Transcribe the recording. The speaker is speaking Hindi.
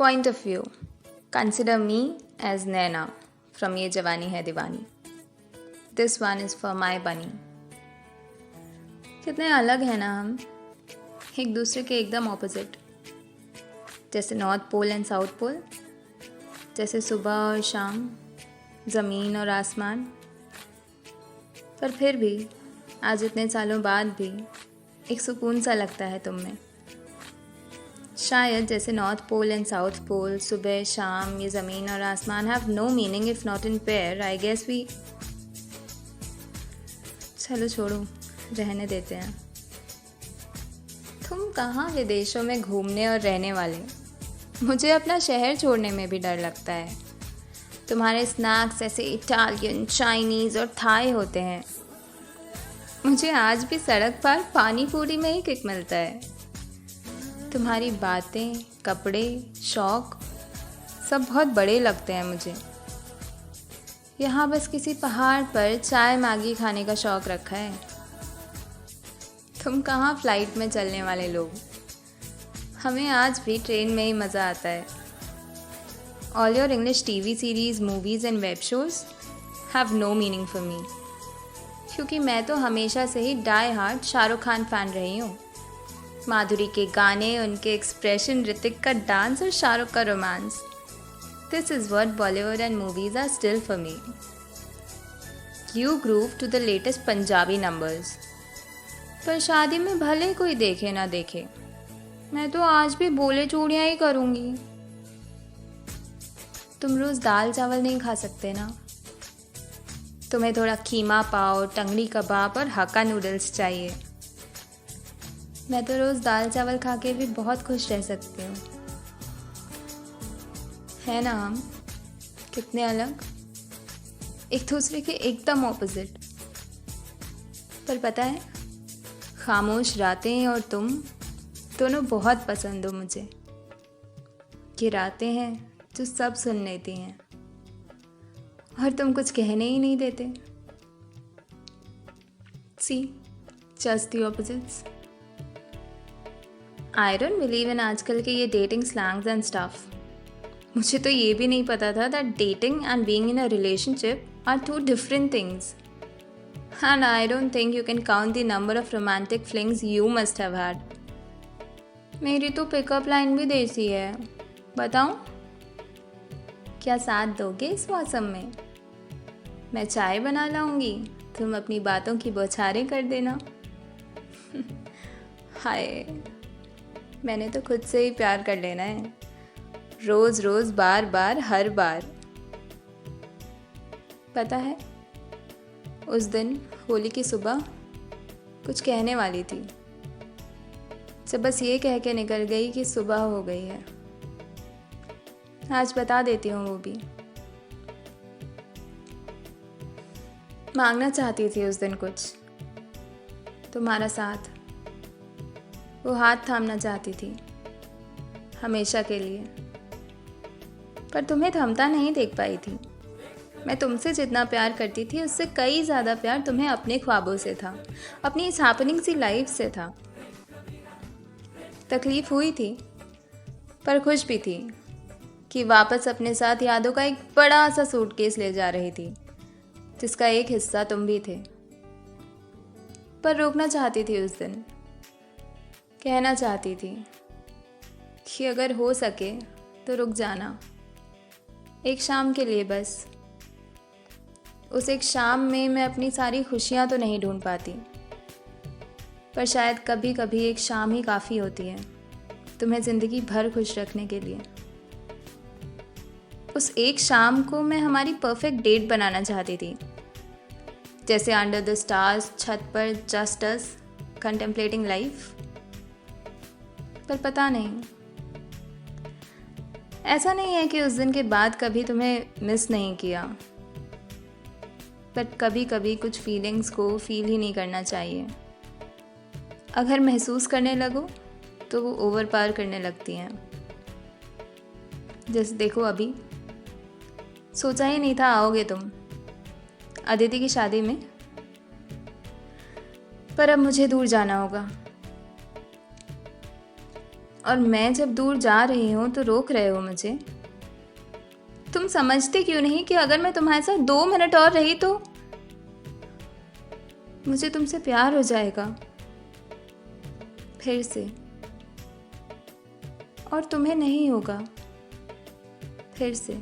Point of view. Consider me as Naina from Ye Jawani Hai Diwani. This one is for my bunny. कितने अलग हैं ना हम, एक दूसरे के एकदम ऑपोजिट. जैसे north pole and south pole, जैसे सुबह और शाम, ज़मीन और आसमान. पर फिर भी आज इतने सालों बाद भी एक सुकून सा लगता है तुम में. शायद जैसे north pole and south pole, सुबह शाम, ये ज़मीन और आसमान have no meaning if not in pair. I guess we, चलो छोड़ो, रहने देते हैं. तुम कहाँ विदेशों में घूमने और रहने वाले, मुझे अपना शहर छोड़ने में भी डर लगता है. तुम्हारे स्नैक्स ऐसे इटालियन, चाइनीज़ और थाई होते हैं. मुझे आज भी सड़क पर पानी पूरी में ही किक मिलता है. तुम्हारी बातें, कपड़े, शौक़ सब बहुत बड़े लगते हैं मुझे. यहाँ बस किसी पहाड़ पर चाय मैगी खाने का शौक़ रखा है. तुम कहाँ फ्लाइट में चलने वाले लोग, हमें आज भी ट्रेन में ही मज़ा आता है. All your English TV series, movies and web shows have no meaning for me, क्योंकि मैं तो हमेशा से ही die hard Shahrukh Khan fan रही हूँ. माधुरी के गाने, उनके एक्सप्रेशन, ऋतिक का डांस और शाहरुख का रोमांस. This is what Bollywood and movies are still for me. You groove to the latest Punjabi numbers, पर शादी में भले कोई देखे ना देखे, मैं तो आज भी बोले चूड़ियाँ ही करूँगी. तुम रोज़ दाल चावल नहीं खा सकते ना. तुम्हें थोड़ा कीमा पाव, टंगड़ी कबाब और हक्का नूडल्स चाहिए. मैं तो रोज़ दाल चावल खा के भी बहुत खुश रह सकती हूँ. है ना हम कितने अलग, एक दूसरे के एकदम ऑपोजिट. पर पता है, खामोश रातें और तुम दोनों बहुत पसंद हो मुझे. ये रातें हैं जो सब सुन लेती हैं और तुम कुछ कहने ही नहीं देते. See, just the opposites. I don't believe in आजकल के ये डेटिंग स्लैंग्स एंड स्टफ. मुझे तो ये भी नहीं पता था that dating and being in a relationship are two different things. And I don't think you can count the number of romantic flings you must have had. मेरी तो पिकअप लाइन भी देसी है. बताऊं, क्या साथ दोगे इस मौसम में? मैं चाय बना लाऊंगी, तुम अपनी बातों की बौछारें कर देना. हाय, मैंने तो खुद से ही प्यार कर लेना है, रोज़ रोज़, बार बार, हर बार. पता है, उस दिन होली की सुबह कुछ कहने वाली थी, जब बस ये कह के निकल गई कि सुबह हो गई है. आज बता देती हूँ वो भी. मांगना चाहती थी उस दिन कुछ, तुम्हारा साथ, वो हाथ थामना चाहती थी हमेशा के लिए. पर तुम्हें थमता नहीं देख पाई थी. मैं तुमसे जितना प्यार करती थी उससे कई ज़्यादा प्यार तुम्हें अपने ख्वाबों से था, अपनी इस हैपनिंग सी लाइफ से था. तकलीफ़ हुई थी, पर खुश भी थी कि वापस अपने साथ यादों का एक बड़ा सा सूटकेस ले जा रही थी, जिसका एक हिस्सा तुम भी थे. पर रोकना चाहती थी उस दिन, कहना चाहती थी कि अगर हो सके तो रुक जाना, एक शाम के लिए बस. उस एक शाम में मैं अपनी सारी खुशियाँ तो नहीं ढूंढ पाती, पर शायद कभी कभी एक शाम ही काफ़ी होती है तुम्हें ज़िंदगी भर खुश रखने के लिए. उस एक शाम को मैं हमारी परफेक्ट डेट बनाना चाहती थी, जैसे अंडर द स्टार्स, छत पर, जस्ट अस, कंटेम्पलेटिंग लाइफ. पर पता नहीं, ऐसा नहीं है कि उस दिन के बाद कभी तुम्हें मिस नहीं किया, बट कभी कभी कुछ फीलिंग्स को फील ही नहीं करना चाहिए. अगर महसूस करने लगो तो वो ओवर पावर करने लगती हैं. जैसे देखो, अभी सोचा ही नहीं था आओगे तुम अदिति की शादी में, पर अब मुझे दूर जाना होगा. और मैं जब दूर जा रही हूँ तो रोक रहे हो मुझे। तुम समझते क्यों नहीं कि अगर मैं तुम्हारे साथ 2 मिनट और रही तो मुझे तुमसे प्यार हो जाएगा फिर से, और तुम्हें नहीं होगा फिर से।